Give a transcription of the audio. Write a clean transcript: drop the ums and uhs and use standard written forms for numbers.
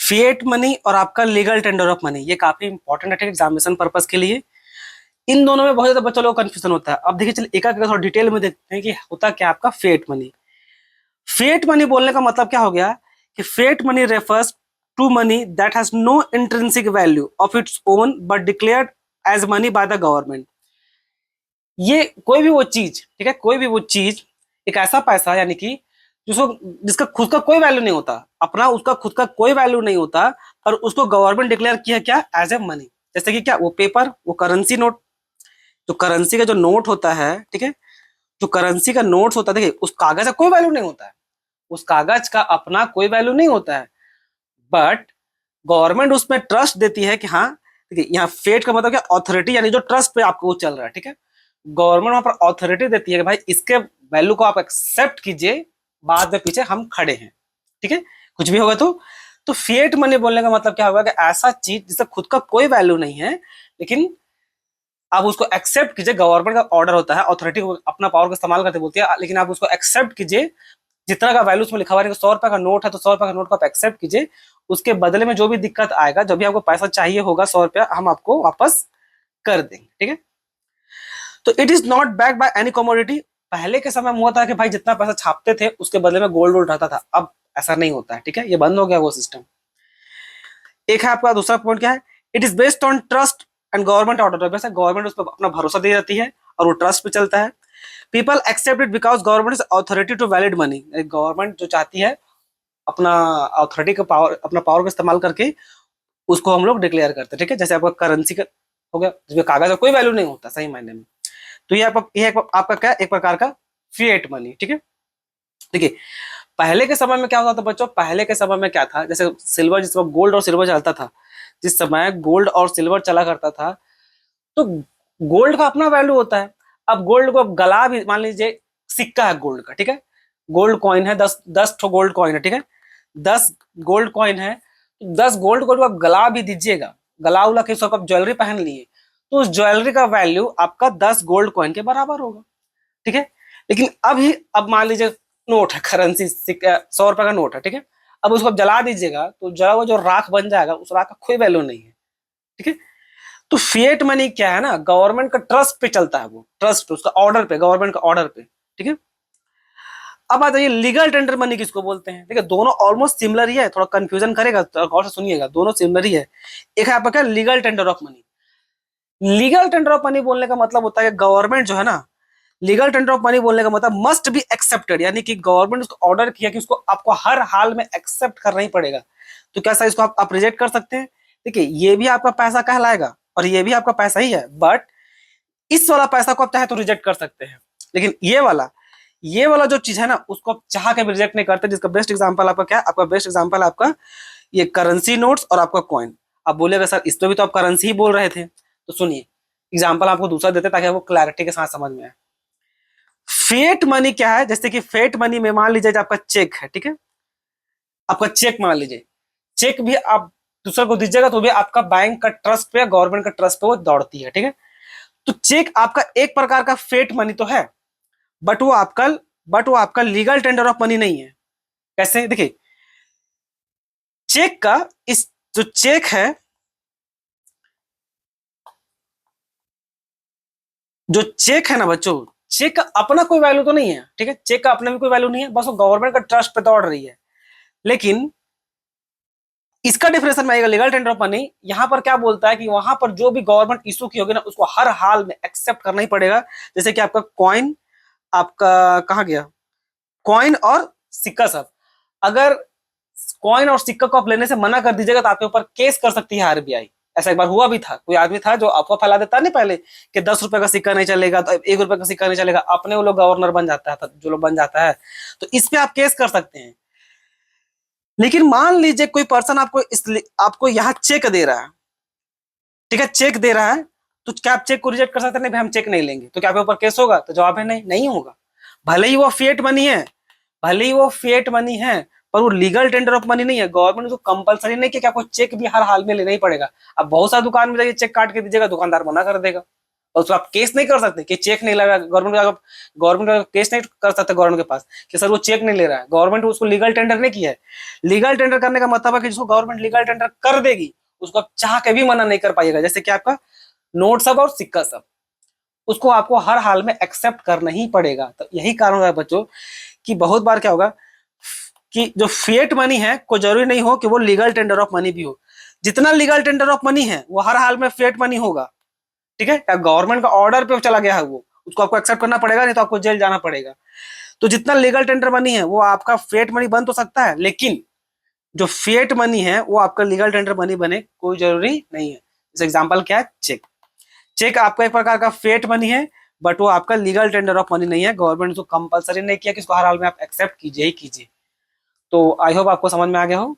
Fiat money और आपका legal tender of money, ये काफी इंपॉर्टेंट है एग्जामिनेशन पर्पज के लिए। इन दोनों में बहुत ज्यादा बच्चों लोगों को कंफ्यूजन होता है। अब देखिए चलिए एक एक थोड़ा डिटेल में देखते हैं कि होता क्या आपका फिएट मनी। फिएट मनी बोलने का मतलब क्या हो गया कि fiat money refers to money that has no intrinsic value of its own but declared as money by the government. ये कोई भी वो चीज, ठीक है, कोई भी वो चीज, एक ऐसा पैसा यानी कि जिसको जिसका खुद का कोई वैल्यू नहीं होता, अपना उसका खुद का कोई वैल्यू नहीं होता, पर उसको गवर्नमेंट डिक्लेयर किया क्या एज ए मनी। जैसे कि क्या वो पेपर, वो करेंसी नोट, जो करेंसी का जो नोट होता है, ठीक है, जो करेंसी का नोट्स होता है, देखिए उस कागज का कोई वैल्यू नहीं होता है, उस कागज का अपना कोई वैल्यू नहीं होता है, बट गवर्नमेंट उसमें ट्रस्ट देती है कि हाँ, देखिए यहाँ फेट का मतलब क्या, अथॉरिटी, यानी जो ट्रस्ट पे आपको वो चल रहा है, ठीक है, गवर्नमेंट वहां पर अथॉरिटी देती है कि भाई इसके वैल्यू को आप एक्सेप्ट कीजिए, बाद में पीछे हम खड़े हैं, ठीक है, कुछ भी होगा तो फिएट मनी बोलने का मतलब क्या होगा कि ऐसा चीज जिसका खुद का कोई वैल्यू नहीं है, लेकिन आप उसको एक्सेप्ट कीजिए, गवर्नमेंट का ऑर्डर होता है, अथॉरिटी अपना पावर का इस्तेमाल करते बोलती है, लेकिन आप उसको एक्सेप्ट कीजिए, जितना का वैल्यू उसमें लिखा हुआ है, 100 रुपए का नोट है तो 100 रुपए का नोट को आप एक्सेप्ट कीजिए, उसके बदले में जो भी दिक्कत आएगा, जब भी आपको पैसा चाहिए होगा 100 रुपया, हम आपको वापस कर देंगे, ठीक है। तो it is not back by any commodity. पहले के समय में हुआ था कि भाई जितना पैसा छापते थे उसके बदले में गोल्ड वोल्ड रहता था, अब ऐसा नहीं होता है, ठीक है, ये बंद हो गया वो सिस्टम। एक है आपका दूसरा पॉइंट क्या है, it is based on trust and government order. वैसे गवर्नमेंट उस पर अपना भरोसा दे जाती है और वो ट्रस्ट पे चलता है। People accept it because government is authority to valid money. Government जो चाहती है अपना अथॉरिटी का पावर, अपना पावर का इस्तेमाल करके उसको हम लोग डिक्लेयर करते हैं, ठीक है। जैसे आपका करेंसी का हो गया, जिसमें कागज का कोई वैल्यू नहीं होता सही मायने में, तो ये आपका क्या, एक प्रकार का फिएट मनी, ठीक है। देखिए पहले के समय में क्या होता था बच्चों, पहले के समय में क्या था, जैसे सिल्वर, जिस समय गोल्ड और सिल्वर चलता था, जिस समय गोल्ड और सिल्वर चला करता था, तो गोल्ड का अपना वैल्यू होता है। अब गोल्ड को गला भी, मान लीजिए सिक्का है गोल्ड का, ठीक है, गोल्ड कॉइन है, 10 गोल्ड कॉइन है, ठीक है, 10 गोल्ड कॉइन है, 10 गोल्ड को आप गला भी दीजिएगा, गला उला के सब आप ज्वेलरी पहन लिए, तो उस ज्वेलरी का वैल्यू आपका 10 गोल्ड कॉइन के बराबर होगा, ठीक है। लेकिन अभी अब मान लीजिए नोट है, करेंसी 100 रुपए का नोट है, ठीक है, अब उसको आप जला दीजिएगा तो जला हुआ जो राख बन जाएगा, उस राख का कोई वैल्यू नहीं है, ठीक है। तो फिएट मनी क्या है ना, गवर्नमेंट का ट्रस्ट पे चलता है, वो ट्रस्ट पे, उसका ऑर्डर पे, गवर्नमेंट का ऑर्डर पे, ठीक है। अब आ जाइए लीगल टेंडर मनी किसको बोलते हैं। देखिए दोनों ऑलमोस्ट सिमिलर ही है, थोड़ा कंफ्यूजन करेगा तो गौर से सुनिएगा, दोनों सिमिलर ही है। एक है आपका क्या, legal tender of money. Legal tender of money बोलने का मतलब होता है गवर्नमेंट जो है ना, लीगल टेंडर ऑफ मनी बोलने का मतलब मस्ट बी एक्सेप्टेड, यानी कि गवर्नमेंट उसको ऑर्डर किया कि उसको आपको हर हाल में एक्सेप्ट करना ही पड़ेगा। तो कैसा इसको आप रिजेक्ट कर सकते हैं। देखिए ये भी आपका पैसा कहलाएगा और ये भी आपका पैसा ही है, बट इस वाला पैसा को आप चाहे तो रिजेक्ट कर सकते हैं, लेकिन ये वाला जो चीज है ना, उसको आप चाह के भी रिजेक्ट नहीं करते। जिसका बेस्ट एग्जांपल आपका क्या, आपका बेस्ट एग्जांपल आपका ये करेंसी नोट्स और आपका कॉइन। आप बोलेगा सर इस पे भी तो आप करेंसी ही बोल रहे थे, तो सुनिए एग्जांपल आपको दूसरा देते ताकि आपको क्लैरिटी के साथ समझ में आए। फेट मनी क्या है, जैसे कि फेट मनी में मान लीजिए आपका चेक है, ठीक है, आपका चेक मान लीजिए, चेक भी आप दूसरे को दीजिएगा तो भी आपका बैंक का ट्रस्ट पे, गवर्नमेंट का ट्रस्ट पे वो दौड़ती है, ठीक है। तो चेक आपका एक प्रकार का फेट मनी तो है, बट वो आपका लीगल टेंडर ऑफ मनी नहीं है। कैसे, देखिए चेक का, इस जो चेक है, जो चेक है ना बच्चों, चेक का अपना कोई वैल्यू तो नहीं है, ठीक है, चेक का अपना भी कोई वैल्यू नहीं है, बस वो गवर्नमेंट का ट्रस्ट पे दौड़ रही है। लेकिन इसका डिफरेंशियल में आएगा लीगल टेंडर ऑफ मनी। यहां पर क्या बोलता है कि वहां पर जो भी गवर्नमेंट इशू की होगी ना, उसको हर हाल में एक्सेप्ट करना ही पड़ेगा। जैसे कि आपका कॉइन, आपका कहा गया, कॉइन और सिक्का सब, अगर कॉइन और सिक्का को आप लेने से मना कर दीजिएगा तो आपके ऊपर केस कर सकती है आरबीआई। ऐसा एक बार हुआ भी था, कोई आदमी था जो अफवाह फैला देता नहीं पहले कि 10 रुपए का सिक्का नहीं चलेगा, तो 1 रुपए का सिक्का नहीं चलेगा, अपने वो लोग गवर्नर बन जाता है, जो लोग बन जाता है, तो इस पे आप केस कर सकते हैं। लेकिन मान लीजिए कोई पर्सन आपको यहाँ चेक दे रहा है, ठीक है, चेक दे रहा है, तो क्या आप चेक को रिजेक्ट कर सकते हैं, नहीं भाई हम चेक नहीं लेंगे, तो क्या आपके ऊपर केस होगा, तो जवाब है नहीं, नहीं होगा। भले ही वो फिएट मनी है, भले ही वो फिएट मनी है, पर वो लीगल टेंडर ऑफ मनी नहीं है। गवर्नमेंट को कंपलसरी नहीं कि आपको चेक भी हर हाल में लेना ही पड़ेगा। अब बहुत सारे दुकान में जाइए चेक काट के दीजिएगा, दुकानदार मना कर देगा, और उसको आप केस नहीं कर सकते कि चेक नहीं लगा, गवर्नमेंट केस नहीं कर सकते गवर्नमेंट के पास कि सर वो चेक नहीं ले रहा है, गवर्नमेंट उसको लीगल टेंडर नहीं किया है। लीगल टेंडर करने का मतलब है कि जिसको गवर्नमेंट लीगल टेंडर कर देगी उसको आप चाह के भी मना नहीं कर पाइएगा। जैसे कि आपका नोट सब और सिक्का सब, उसको आपको हर हाल में एक्सेप्ट करना ही पड़ेगा। तो यही कारण है बच्चों कि बहुत बार क्या होगा कि जो फिएट मनी है कोई जरूरी नहीं हो कि वो लीगल टेंडर ऑफ मनी भी हो। जितना लीगल टेंडर ऑफ मनी है वो हर हाल में फिएट मनी होगा, ठीक है। गवर्नमेंट का ऑर्डर पे चला गया है वो, उसको आपको एक्सेप्ट करना पड़ेगा, नहीं तो आपको जेल जाना पड़ेगा। तो जितना लीगल टेंडर मनी है वो आपका फिएट मनी बन तो सकता है, लेकिन जो फिएट मनी है वो आपका लीगल टेंडर मनी बने कोई जरूरी नहीं है। जैसे एग्जांपल क्या है, चेक। चेक आपका एक प्रकार का फिएट मनी है, बट वो आपका लीगल टेंडर ऑफ मनी नहीं है। गवर्नमेंट ने तो कंपलसरी नहीं किया कि इसको हर हाल में आप एक्सेप्ट कीजिए ही कीजिए। तो आई होप आपको समझ में आ गया हो।